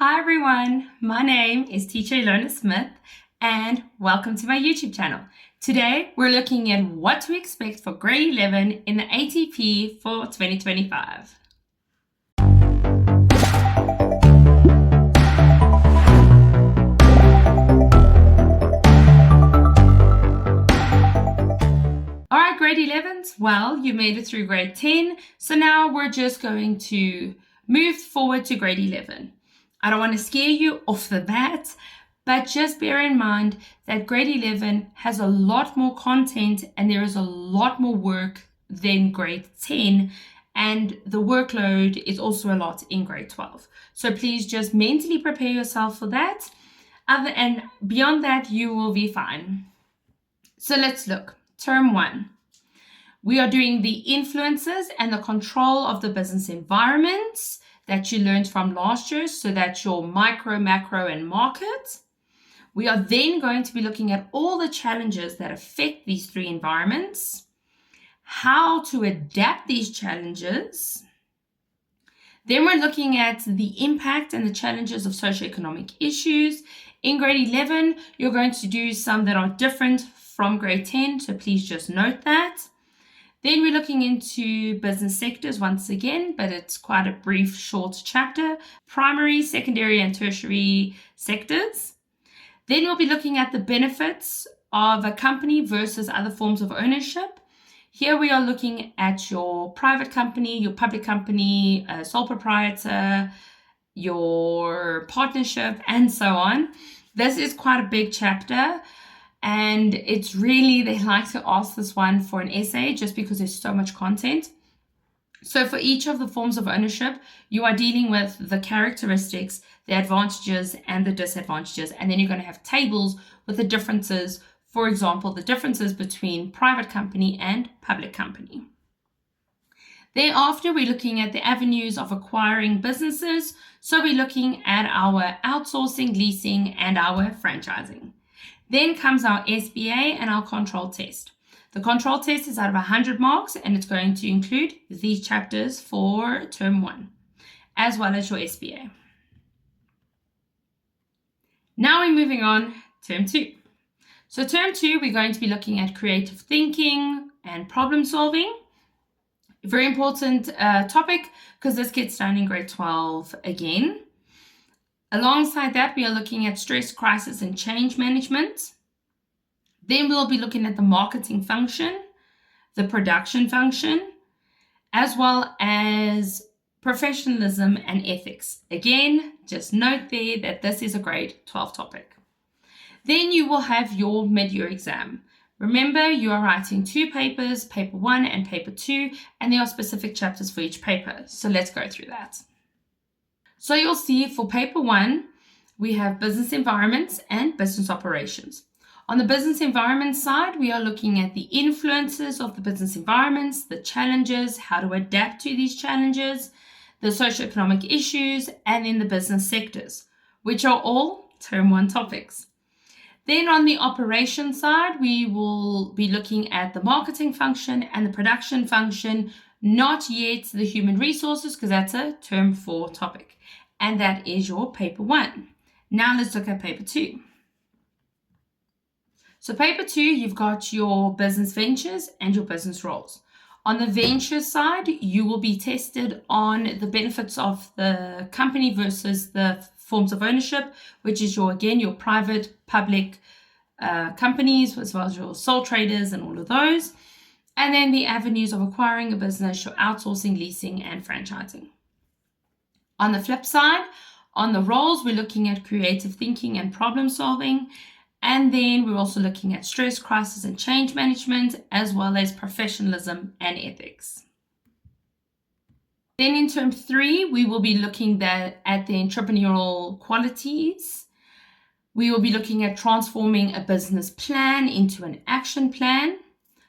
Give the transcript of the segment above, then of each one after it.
Hi everyone, my name is teacher Ilona Smith and welcome to my YouTube channel. Today we're looking at what to expect for grade 11 in the ATP for 2025. Alright, grade 11s, well, you made it through grade 10, so now we're just going to move forward to grade 11. I don't want to scare you off the bat, but just bear in mind that grade 11 has a lot more content and there is a lot more work than grade 10, and the workload is also a lot in grade 12. So please just mentally prepare yourself for that. And beyond that, you will be fine. So let's look. Term 1. We are doing the influences and the control of the business environments that you learned from last year, so that's your micro, macro, and market. We are then going to be looking at all the challenges that affect these three environments, how to adapt these challenges. Then we're looking at the impact and the challenges of socioeconomic issues. In grade 11, you're going to do some that are different from grade 10, so please just note that. Then we're looking into business sectors once again, but it's quite a brief, short chapter. Primary, secondary, and tertiary sectors. Then we'll be looking at the benefits of a company versus other forms of ownership. Here we are looking at your private company, your public company, sole proprietor, your partnership, and so on. This is quite a big chapter. And it's really, they like to ask this one for an essay just because there's so much content. So for each of the forms of ownership, you are dealing with the characteristics, the advantages and the disadvantages. And then you're going to have tables with the differences. For example, the differences between private company and public company. Thereafter, we're looking at the avenues of acquiring businesses. So we're looking at our outsourcing, leasing, and our franchising. Then comes our SBA and our control test. The control test is out of 100 marks and it's going to include these chapters for term 1, as well as your SBA. Now we're moving on, term 2. So term 2, we're going to be looking at creative thinking and problem solving. A very important topic because this gets done in grade 12 again. Alongside that, we are looking at stress, crisis, and change management. Then we'll be looking at the marketing function, the production function, as well as professionalism and ethics. Again, just note there that this is a grade 12 topic. Then you will have your mid-year exam. Remember, you are writing 2 papers, paper 1 and paper 2, and there are specific chapters for each paper. So let's go through that. So you'll see for paper 1, we have business environments and business operations. On the business environment side, we are looking at the influences of the business environments, the challenges, how to adapt to these challenges, the socioeconomic issues, and then the business sectors, which are all term 1 topics. Then on the operation side, we will be looking at the marketing function and the production function, not yet the human resources, because that's a term 4 topic. And that is your paper 1. Now let's look at paper 2. So paper 2, you've got your business ventures and your business roles. On the venture side, you will be tested on the benefits of the company versus the forms of ownership, which is your private, public companies, as well as your sole traders and all of those. And then the avenues of acquiring a business, your outsourcing, leasing, and franchising. On the flip side, on the roles, we're looking at creative thinking and problem solving. And then we're also looking at stress, crisis, and change management, as well as professionalism and ethics. Then in term 3, we will be looking at the entrepreneurial qualities. We will be looking at transforming a business plan into an action plan,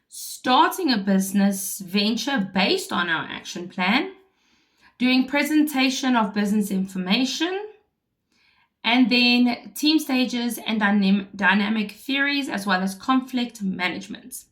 starting a business venture based on our action plan, doing presentation of business information, and then team stages and dynamic theories, as well as conflict management.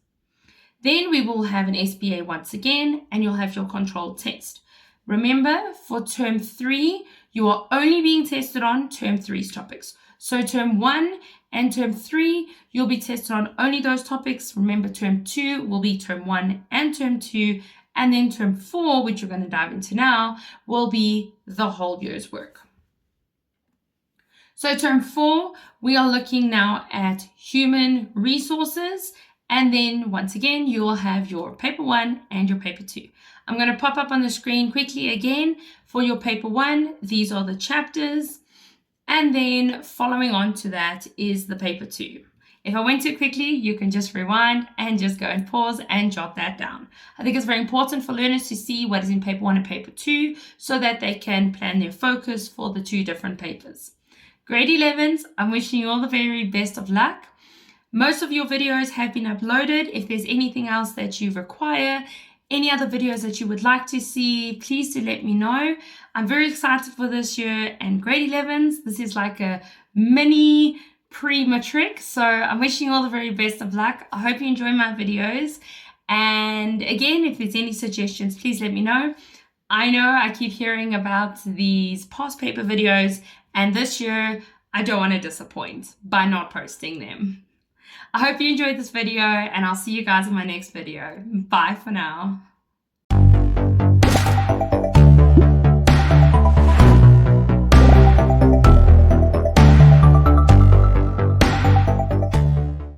Then we will have an SBA once again, and you'll have your control test. Remember, for term 3, You are only being tested on Term 3's topics. So Term 1 and Term 3, you'll be tested on only those topics. Remember, Term 2 will be Term 1 and Term 2, and then Term 4, which we're going to dive into now, will be the whole year's work. So Term 4, we are looking now at human resources, and then once again, you will have your Paper 1 and your Paper 2. I'm going to pop up on the screen quickly again for your Paper 1. These are the chapters. And then following on to that is the Paper 2. If I went too quickly, you can just rewind and just go and pause and jot that down. I think it's very important for learners to see what is in Paper 1 and Paper 2 so that they can plan their focus for the two different papers. Grade 11s, I'm wishing you all the very best of luck. Most of your videos have been uploaded. If there's anything else that you require, any other videos that you would like to see, please do let me know. I'm very excited for this year, and grade 11s, this is like a mini pre-matric, so I'm wishing you all the very best of luck. I hope you enjoy my videos, and again, if there's any suggestions, please let me know. I know I keep hearing about these past paper videos, and this year I don't want to disappoint by not posting them. I hope you enjoyed this video, and I'll see you guys in my next video. Bye for now.